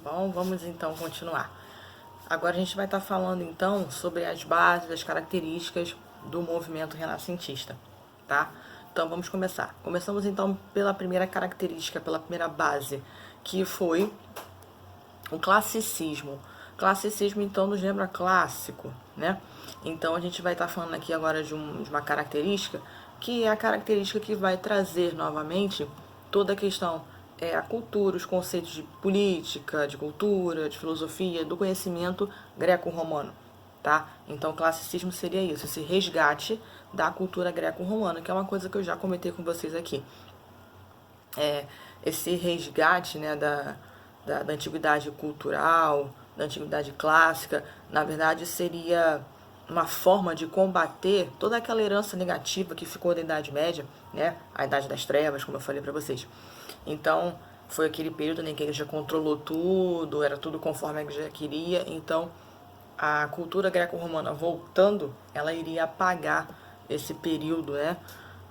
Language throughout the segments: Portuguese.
bom? Vamos então continuar. Agora a gente vai estar falando então sobre as bases, as características do movimento renascentista, tá? Então vamos começar. Começamos então pela primeira característica, pela primeira base, que foi o classicismo. Classicismo então nos lembra clássico, né? Então a gente vai estar falando aqui agora de uma característica que é a característica que vai trazer novamente toda a questão, a cultura, os conceitos de política, de cultura, de filosofia, do conhecimento greco-romano, tá? Então o classicismo seria isso, esse resgate da cultura greco-romana, que é uma coisa que eu já comentei com vocês aqui. Esse resgate, né, da antiguidade cultural, da antiguidade clássica, na verdade seria uma forma de combater toda aquela herança negativa que ficou da Idade Média, né, a Idade das Trevas, como eu falei para vocês. Então, foi aquele período em que a igreja controlou tudo, era tudo conforme a igreja queria, então a cultura greco-romana voltando, ela iria apagar esse período, né,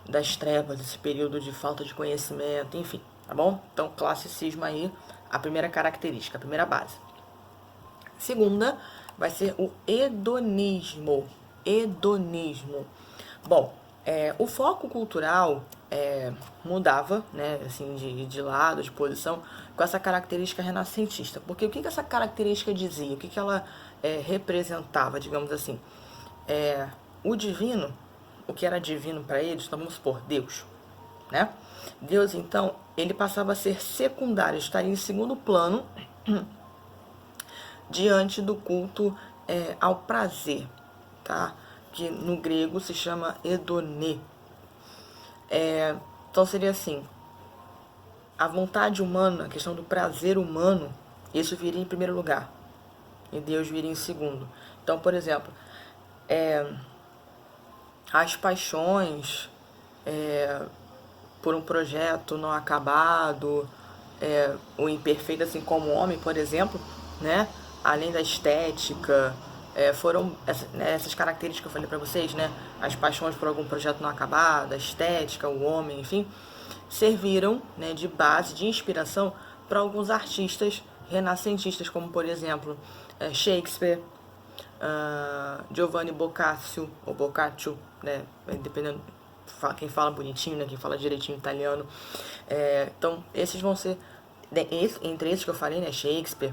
das trevas, esse período de falta de conhecimento, enfim, tá bom? Então, classicismo aí, a primeira característica, a primeira base. Segunda vai ser o hedonismo. Hedonismo. Bom, o foco cultural mudava, né, assim, de lado, de posição, com essa característica renascentista. Porque o que essa característica dizia? O que ela representava, digamos assim? O divino, o que era divino para eles, então vamos supor, Deus, né? Deus, então, ele passava a ser secundário, estaria em segundo plano diante do culto ao prazer, tá? Que no grego se chama hedonê. Então seria assim, a vontade humana, a questão do prazer humano, isso viria em primeiro lugar, e Deus viria em segundo. Então, por exemplo, as paixões por um projeto não acabado, o imperfeito, assim como o homem, por exemplo, né? Além da estética, foram essas características que eu falei para vocês, né? As paixões por algum projeto não acabado, a estética, o homem, enfim, serviram, né, de base, de inspiração para alguns artistas renascentistas, como por exemplo Shakespeare, Giovanni Boccaccio, ou Boccaccio, né, dependendo quem fala bonitinho, né, quem fala direitinho italiano. Então, esses vão ser, entre esses que eu falei, né, Shakespeare,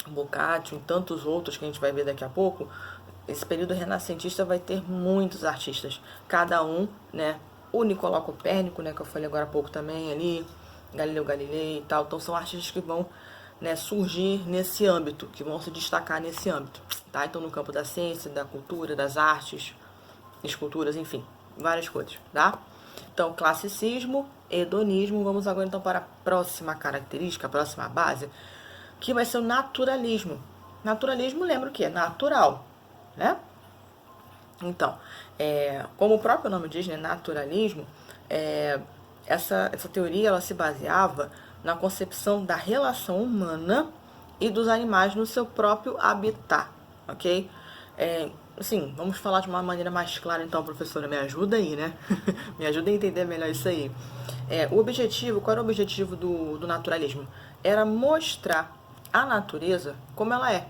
Boccaccio e tantos outros que a gente vai ver daqui a pouco. Esse período renascentista vai ter muitos artistas, cada um, né, o Nicolau Copérnico, né, que eu falei agora há pouco também ali, Galileu Galilei e tal. Então são artistas que vão, né, surgir nesse âmbito, que vão se destacar nesse âmbito, tá? Então no campo da ciência, da cultura, das artes, esculturas, enfim, várias coisas, tá? Então, classicismo, hedonismo. Vamos agora então para a próxima característica, a próxima base, que vai ser o naturalismo. Naturalismo lembra o quê? Natural, né? Então, como o próprio nome diz, né, naturalismo, essa teoria ela se baseava na concepção da relação humana e dos animais no seu próprio habitat, ok? Assim, vamos falar de uma maneira mais clara então, professora, me ajuda aí, né? Me ajuda a entender melhor isso aí. O objetivo, qual era o objetivo do naturalismo? Era mostrar a natureza como ela é,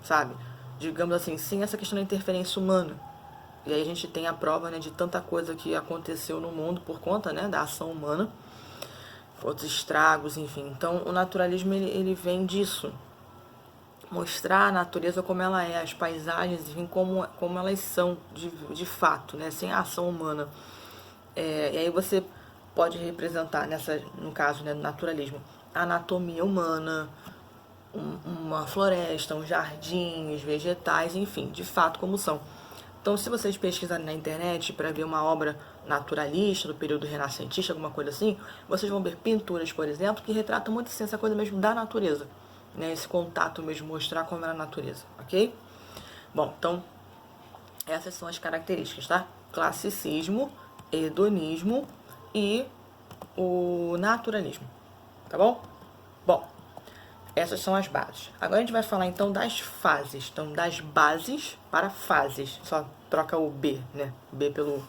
sabe? Digamos assim, sem essa questão da interferência humana. E aí a gente tem a prova, né, de tanta coisa que aconteceu no mundo por conta, né, da ação humana, outros estragos, enfim. Então o naturalismo ele vem disso, mostrar a natureza como ela é, as paisagens, enfim, como elas são de fato, né, sem a ação humana. E aí você pode representar, no caso, né, do naturalismo, a anatomia humana, uma floresta, um jardim, os vegetais, enfim, de fato como são. Então, se vocês pesquisarem na internet para ver uma obra naturalista do período renascentista, alguma coisa assim, vocês vão ver pinturas, por exemplo, que retratam muito assim, essa coisa mesmo da natureza, né? Esse contato mesmo, mostrar como é a natureza, ok? Bom, então, essas são as características, tá? Classicismo, hedonismo e o naturalismo, tá bom? Bom, essas são as bases. Agora a gente vai falar então das fases. Então, das bases para fases. Só troca o B, né? B pelo...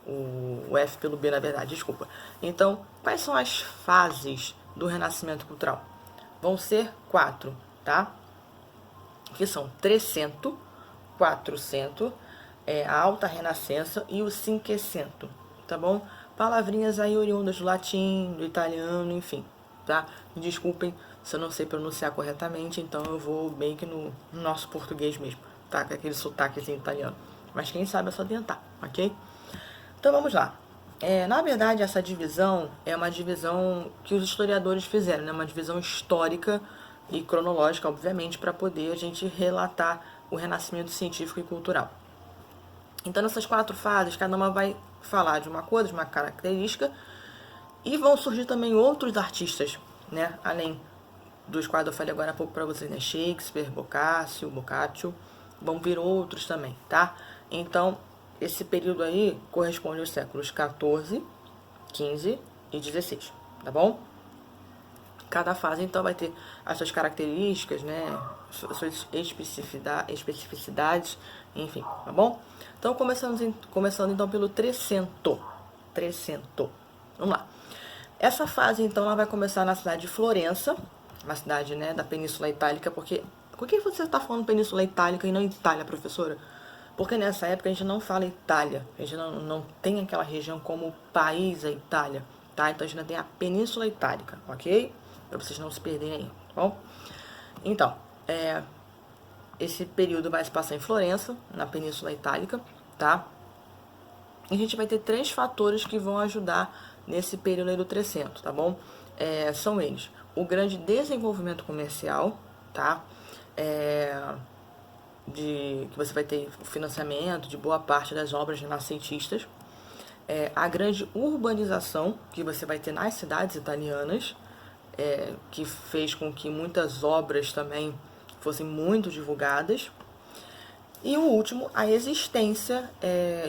O F pelo B, na verdade, desculpa. Então, quais são as fases do renascimento cultural? vão ser 4, tá? Que são 300, 400, a Alta Renascença e o Cinquecento, tá bom? Palavrinhas aí oriundas do latim, do italiano, enfim, tá? Me desculpem se eu não sei pronunciar corretamente, então eu vou bem que no nosso português mesmo, tá? Com aquele sotaquezinho italiano. Mas quem sabe é só tentar, ok? Então vamos lá. Na verdade, essa divisão é uma divisão que os historiadores fizeram, né? Uma divisão histórica e cronológica, obviamente, para poder a gente relatar o renascimento científico e cultural. Então, nessas 4 fases, cada uma vai falar de uma coisa, de uma característica, e vão surgir também outros artistas, né? Além dos quais eu falei agora há pouco para vocês, né? Shakespeare, Boccaccio, vão vir outros também, tá? Então, esse período aí corresponde aos séculos XIV, XV e XVI, tá bom? Cada fase, então, vai ter as suas características, né? Suas especificidades, enfim, tá bom? Então, começando então pelo 300. Vamos lá. Essa fase, então, ela vai começar na cidade de Florença, uma cidade, né, da Península Itálica, porque... Por que você está falando Península Itálica e não Itália, professora? Porque nessa época a gente não fala Itália, a gente não tem aquela região como país a Itália, tá? Então a gente ainda tem a Península Itálica, ok? Para vocês não se perderem aí, tá bom? Então, esse período vai se passar em Florença, na Península Itálica, tá? E a gente vai ter 3 fatores que vão ajudar nesse período aí do 300, tá bom? São eles: o grande desenvolvimento comercial, tá? Que você vai ter o financiamento de boa parte das obras renascentistas, a grande urbanização que você vai ter nas cidades italianas, que fez com que muitas obras também fossem muito divulgadas, e o último, a existência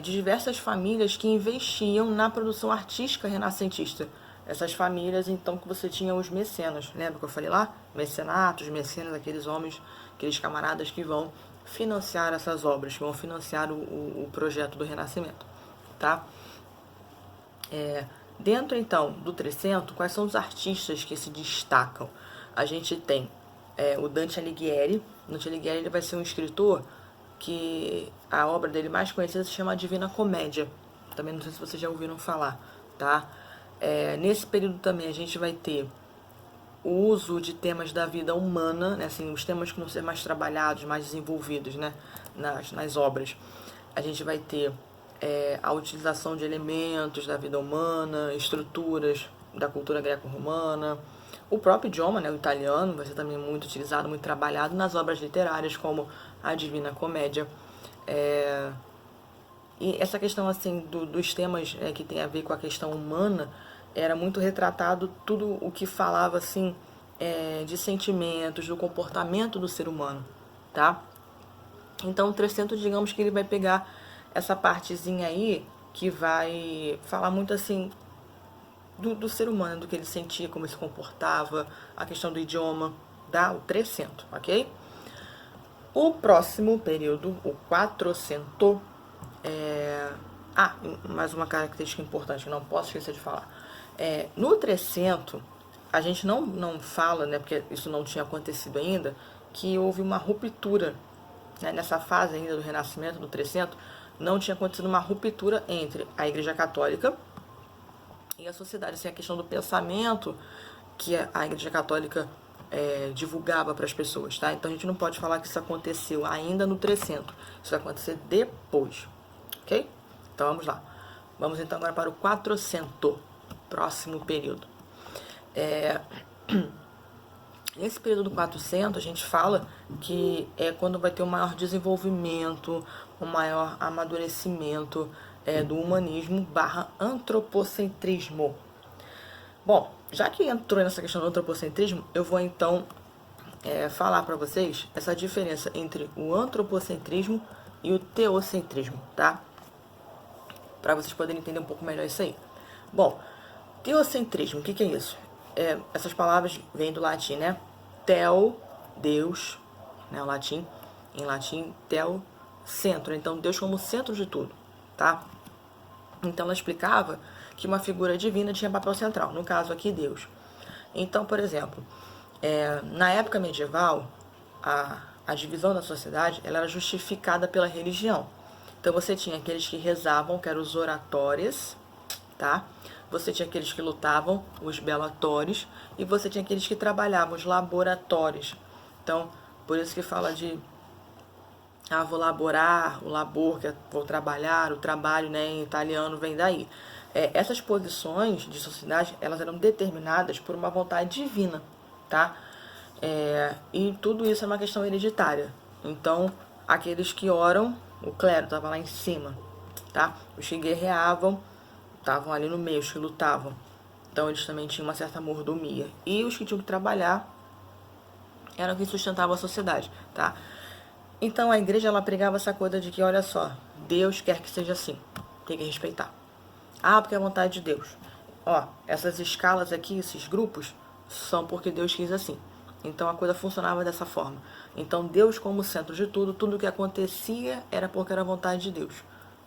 de diversas famílias que investiam na produção artística renascentista. Essas famílias, então, que você tinha os mecenas, lembra que eu falei lá? Mecenatos, mecenas, aqueles homens, aqueles camaradas que vão financiar essas obras, que vão financiar o projeto do Renascimento, tá? Dentro, então, do 300, quais são os artistas que se destacam? A gente tem o Dante Alighieri. Dante Alighieri, ele vai ser um escritor que a obra dele mais conhecida se chama Divina Comédia. Também não sei se vocês já ouviram falar, tá? Nesse período também a gente vai ter o uso de temas da vida humana, né? Assim, os temas que vão ser mais trabalhados, mais desenvolvidos, né? nas obras. A gente vai ter a utilização de elementos da vida humana, estruturas da cultura greco-romana. O próprio idioma, né, o italiano, vai ser também muito utilizado, muito trabalhado nas obras literárias, como a Divina Comédia. E essa questão assim dos temas que tem a ver com a questão humana, era muito retratado tudo o que falava assim de sentimentos, do comportamento do ser humano, tá? Então o 300, digamos que ele vai pegar essa partezinha aí que vai falar muito assim do ser humano, do que ele sentia, como ele se comportava, a questão do idioma, tá? O 300, ok? O próximo período, o 400, mais uma característica importante que não posso esquecer de falar. No 300, a gente não fala, né, porque isso não tinha acontecido ainda, que houve uma ruptura, né, nessa fase ainda do Renascimento, do 300, não tinha acontecido uma ruptura entre a Igreja Católica e a sociedade, assim, a questão do pensamento que a Igreja Católica divulgava para as pessoas, tá? Então a gente não pode falar que isso aconteceu ainda no 300, isso vai acontecer depois, ok? Então vamos lá. Vamos então agora para o 400, próximo período. Nesse período do 400, a gente fala que é quando vai ter um maior desenvolvimento, um maior amadurecimento do humanismo / antropocentrismo. Bom, já que entrou nessa questão do antropocentrismo, eu vou então falar para vocês essa diferença entre o antropocentrismo e o teocentrismo, tá? Para vocês poderem entender um pouco melhor isso aí. Bom, teocentrismo, o que é isso? Essas palavras vêm do latim, né? Theo, Deus, né? O latim, em latim, theo, centro. Então, Deus como centro de tudo, tá? Então, ela explicava que uma figura divina tinha papel central. No caso aqui, Deus. Então, por exemplo, Na época medieval, a divisão da sociedade ela era justificada pela religião. Então você tinha aqueles que rezavam, que eram os oratores, tá? Você tinha aqueles que lutavam, os belatores, e você tinha aqueles que trabalhavam, os laboratórios. Então, por isso que fala de vou laborar, o labor, que é vou trabalhar, o trabalho, né, em italiano vem daí. Essas posições de sociedade, elas eram determinadas por uma vontade divina, tá? E tudo isso é uma questão hereditária. Então, aqueles que oram, o clero estava lá em cima, tá? Os que guerreavam estavam ali no meio, os que lutavam. Então, eles também tinham uma certa mordomia. E os que tinham que trabalhar eram quem sustentavam a sociedade, tá? Então, a igreja, ela pregava essa coisa de que, olha só, Deus quer que seja assim, tem que respeitar. Porque é a vontade de Deus. Essas escalas aqui, esses grupos, são porque Deus quis assim. Então a coisa funcionava dessa forma. Então Deus como centro de tudo, tudo que acontecia era porque era a vontade de Deus.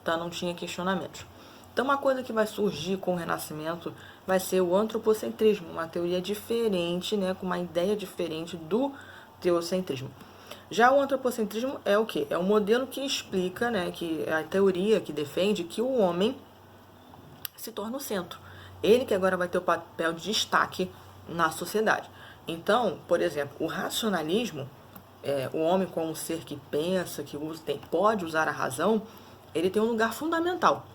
Tá? Não tinha questionamentos. Então uma coisa que vai surgir com o Renascimento vai ser o antropocentrismo, uma teoria diferente, né, com uma ideia diferente do teocentrismo. Já o antropocentrismo é o quê? É um modelo que explica, né, que é a teoria que defende que o homem se torna o centro. Ele que agora vai ter o papel de destaque na sociedade. Então, por exemplo, o racionalismo, o homem como um ser que pensa, que pode usar a razão, ele tem um lugar fundamental,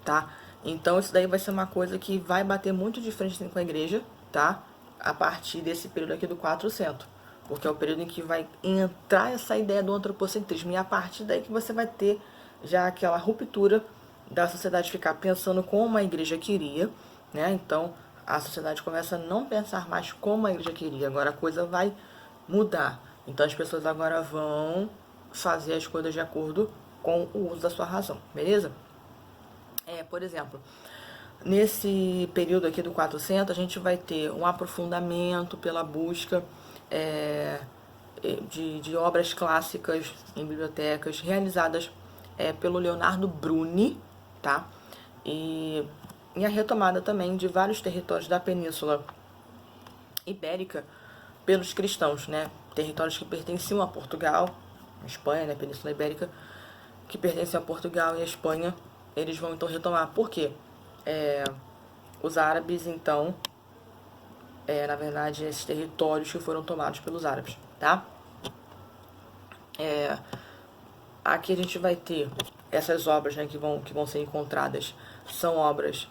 tá? Então, isso daí vai ser uma coisa que vai bater muito de frente com a igreja, tá? A partir desse período aqui do 400. Porque é o período em que vai entrar essa ideia do antropocentrismo. E a partir daí que você vai ter já aquela ruptura da sociedade ficar pensando como a igreja queria, né? Então, a sociedade começa a não pensar mais como a igreja queria. Agora a coisa vai mudar. Então, as pessoas agora vão fazer as coisas de acordo com o uso da sua razão, beleza? Por exemplo, nesse período aqui do 400, a gente vai ter um aprofundamento pela busca de obras clássicas em bibliotecas realizadas pelo Leonardo Bruni, tá? E a retomada também de vários territórios da Península Ibérica pelos cristãos, né? Territórios que pertenciam a Portugal, a Espanha, né? Península Ibérica, que pertencem a Portugal e a Espanha, eles vão então retomar. Por quê? Os árabes, então, na verdade, esses territórios que foram tomados pelos árabes, tá? Aqui a gente vai ter essas obras, né, que vão ser encontradas, são obras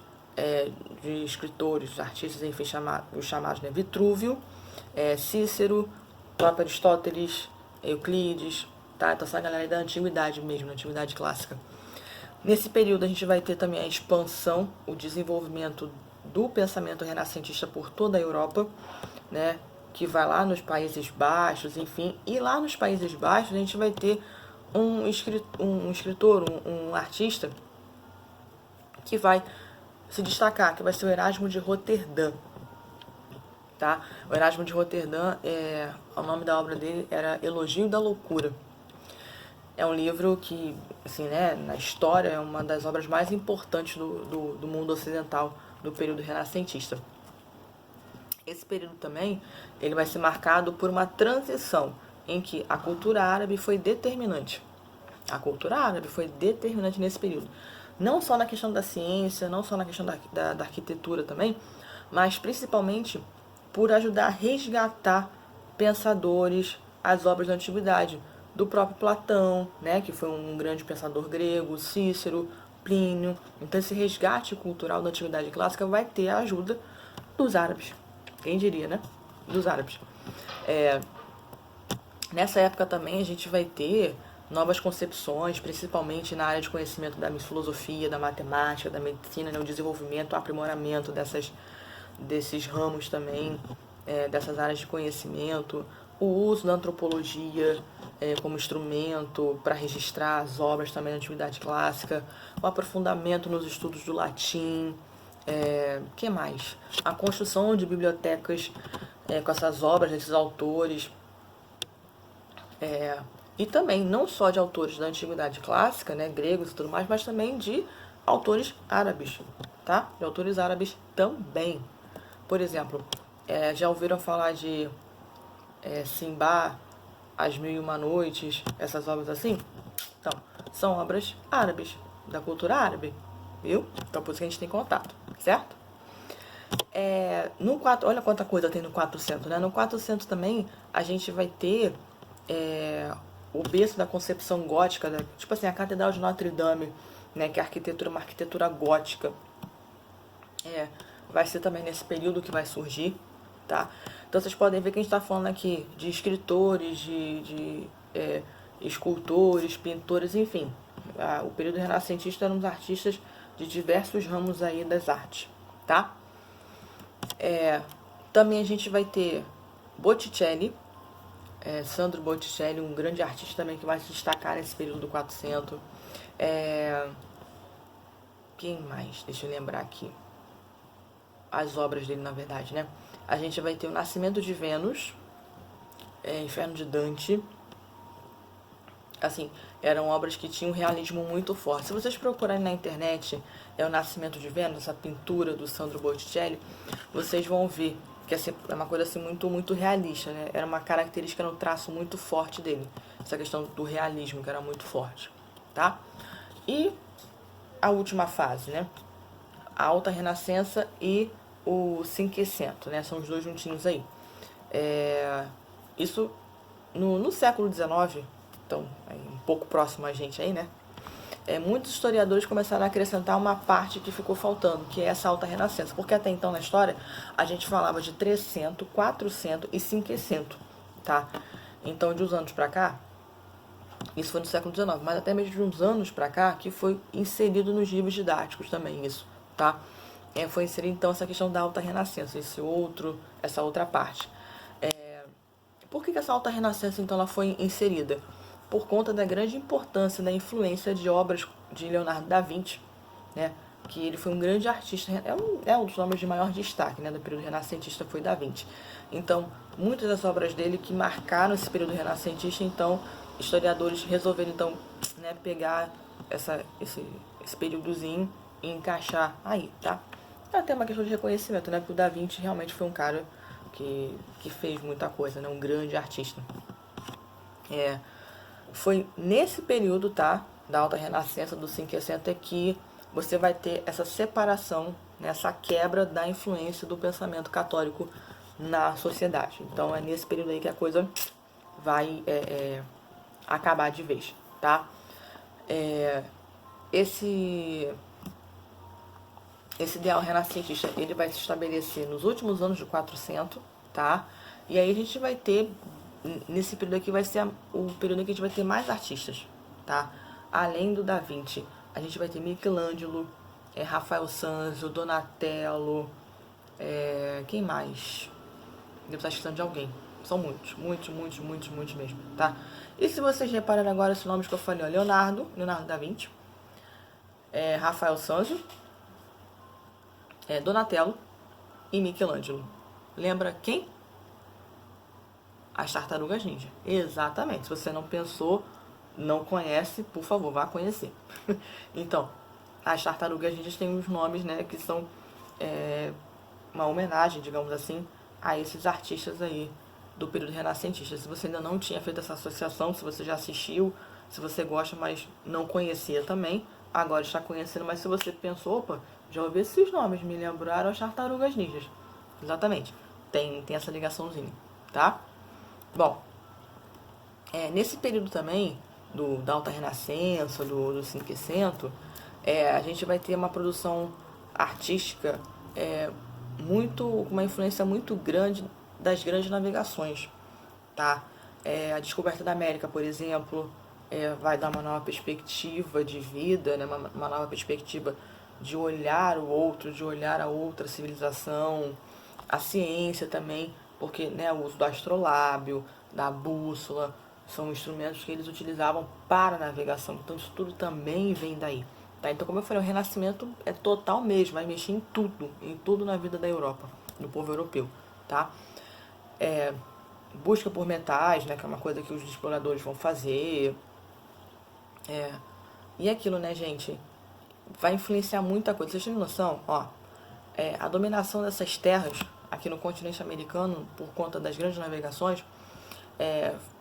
de escritores, artistas, enfim, os chamados, né, Vitrúvio, Cícero, próprio Aristóteles, Euclides, tá? Então essa galera é da antiguidade mesmo, da antiguidade clássica. Nesse período a gente vai ter também a expansão, o desenvolvimento do pensamento renascentista por toda a Europa, né, que vai lá nos Países Baixos, enfim, e lá nos Países Baixos a gente vai ter um escritor, um artista que vai se destacar, que vai ser o Erasmo de Roterdã, tá? O Erasmo de Roterdã, o nome da obra dele era Elogio da Loucura. É um livro que, assim, né, na história é uma das obras mais importantes do mundo ocidental do período renascentista. Esse período também ele vai ser marcado por uma transição em que a cultura árabe foi determinante. A cultura árabe foi determinante nesse período. Não só na questão da ciência, não só na questão da arquitetura também, mas principalmente por ajudar a resgatar pensadores, as obras da antiguidade, do próprio Platão, né, que foi um grande pensador grego, Cícero, Plínio. Então esse resgate cultural da antiguidade clássica vai ter a ajuda dos árabes. Quem diria, né? Dos árabes. Nessa época também a gente vai ter novas concepções, principalmente na área de conhecimento da filosofia, da matemática, da medicina, né? O desenvolvimento, o aprimoramento desses ramos também, dessas áreas de conhecimento, o uso da antropologia como instrumento para registrar as obras também da antiguidade clássica, o aprofundamento nos estudos do latim, que mais? A construção de bibliotecas com essas obras, desses autores, e também não só de autores da antiguidade clássica, né, gregos e tudo mais, mas também de autores árabes, tá? De autores árabes também. Por exemplo, já ouviram falar de Simba, As Mil e Uma Noites, essas obras assim. Então, são obras árabes, da cultura árabe, viu? Então, por isso que a gente tem contato, certo? No 4, olha quanta coisa tem no 400, né? No 400 também a gente vai ter o berço da concepção gótica, né? Tipo assim, a Catedral de Notre Dame, né? Que é uma arquitetura gótica. Vai ser também nesse período que vai surgir, tá? Então vocês podem ver que a gente está falando aqui de escritores, de escultores, pintores, enfim. O período renascentista eram os artistas de diversos ramos aí das artes, tá? Também a gente vai ter Botticelli, Sandro Botticelli, um grande artista também que vai se destacar nesse período do 400. Quem mais? Deixa eu lembrar aqui. As obras dele, na verdade, né? A gente vai ter o Nascimento de Vênus, Inferno de Dante. Assim, eram obras que tinham um realismo muito forte. Se vocês procurarem na internet o Nascimento de Vênus, essa pintura do Sandro Botticelli, vocês vão ver que é uma coisa assim muito, muito realista, né? Era uma característica no traço muito forte dele. Essa questão do realismo, que era muito forte, tá? E a última fase, né? A Alta Renascença e o Cinquecento, né? São os dois juntinhos aí. Isso no século XIX, então um pouco próximo a gente aí, né? Muitos historiadores começaram a acrescentar uma parte que ficou faltando, que é essa Alta Renascença, porque até então na história a gente falava de 300, 400 e 500, tá? Então de uns anos pra cá, isso foi no século XIX, mas até mesmo de uns anos pra cá, que foi inserido nos livros didáticos também isso, tá? Foi inserido então essa questão da Alta Renascença, essa outra parte. Por que essa Alta Renascença então ela foi inserida? Por conta da grande importância da influência de obras de Leonardo da Vinci, né? Que ele foi um grande artista, um dos nomes de maior destaque, né, do período renascentista foi Da Vinci. Então, muitas das obras dele que marcaram esse período renascentista, então, historiadores resolveram então, né, pegar esse períodozinho e encaixar aí, tá? Até uma questão de reconhecimento, né? Porque o Da Vinci realmente foi um cara que fez muita coisa, né? Um grande artista. Foi nesse período, tá? Da Alta Renascença, do 500, que você vai ter essa separação, né, essa quebra da influência do pensamento católico na sociedade. Então é nesse período aí que a coisa vai acabar de vez, tá? Esse ideal renascentista, ele vai se estabelecer nos últimos anos de 400, tá? E aí a gente vai ter, nesse período aqui, vai ser o período em que a gente vai ter mais artistas, tá? Além do Da Vinci, a gente vai ter Michelangelo, Rafael Sanzio, Donatello, quem mais? Devo estar esquecendo de alguém. São muitos, muitos, muitos, muitos, muitos mesmo, tá? E se vocês repararem agora esses nomes que eu falei, ó, Leonardo da Vinci, Rafael Sanzio, Donatello e Michelangelo. Lembra quem? As Tartarugas Ninja. Exatamente. Se você não pensou, não conhece, por favor, vá conhecer. Então, as Tartarugas Ninjas têm os nomes, né, que são uma homenagem, digamos assim, a esses artistas aí do período renascentista. Se você ainda não tinha feito essa associação, se você já assistiu, se você gosta, mas não conhecia também, agora está conhecendo, mas se você pensou, opa, já ouvi esses nomes, me lembraram as Tartarugas Ninjas. Exatamente. Tem essa ligaçãozinha, tá? Bom, nesse período também, da Alta Renascença, do 500, a gente vai ter uma produção artística com uma influência muito grande das grandes navegações, tá? A descoberta da América, por exemplo, vai dar uma nova perspectiva de vida, né? Uma nova perspectiva de olhar o outro, de olhar a outra civilização, a ciência também, porque, né, o uso do astrolábio, da bússola, são instrumentos que eles utilizavam para a navegação, então isso tudo também vem daí. Tá? Então, como eu falei, o Renascimento é total mesmo, vai mexer em tudo na vida da Europa, do povo europeu, tá? Busca por metais, né, que é uma coisa que os exploradores vão fazer. E aquilo, né, gente, vai influenciar muita coisa. Vocês têm noção? Ó, a dominação dessas terras aqui no continente americano, por conta das grandes navegações,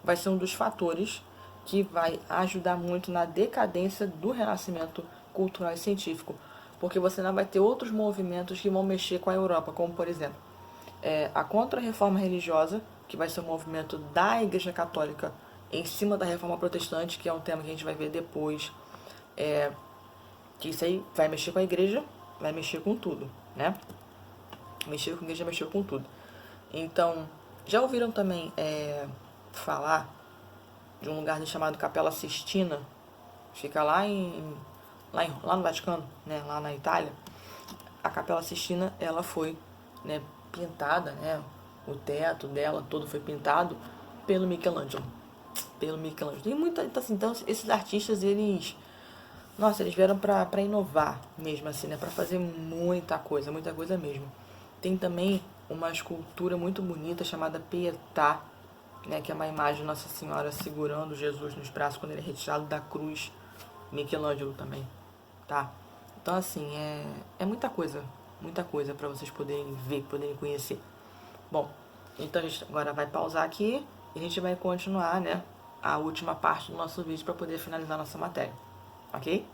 vai ser um dos fatores que vai ajudar muito na decadência do renascimento cultural e científico, porque você não vai ter outros movimentos que vão mexer com a Europa, como por exemplo, a contra-reforma religiosa, que vai ser um movimento da Igreja Católica em cima da reforma protestante, que é um tema que a gente vai ver depois, que isso aí vai mexer com a igreja, vai mexer com tudo, né? Mexer com a igreja, mexeu com tudo. Então, já ouviram também falar de um lugar chamado Capela Sistina? Fica lá no Vaticano, né? Lá na Itália. A Capela Sistina, ela foi, né, pintada, né? O teto dela todo foi pintado pelo Michelangelo. E muita, então esses artistas, eles vieram pra inovar mesmo, assim, né? Pra fazer muita coisa mesmo. Tem também uma escultura muito bonita chamada Pietà, né? Que é uma imagem de Nossa Senhora segurando Jesus nos braços quando ele é retirado da cruz. Michelangelo também, tá? Então, assim, é muita coisa pra vocês poderem ver, poderem conhecer. Bom, então a gente agora vai pausar aqui e a gente vai continuar, né? A última parte do nosso vídeo para poder finalizar nossa matéria, ok?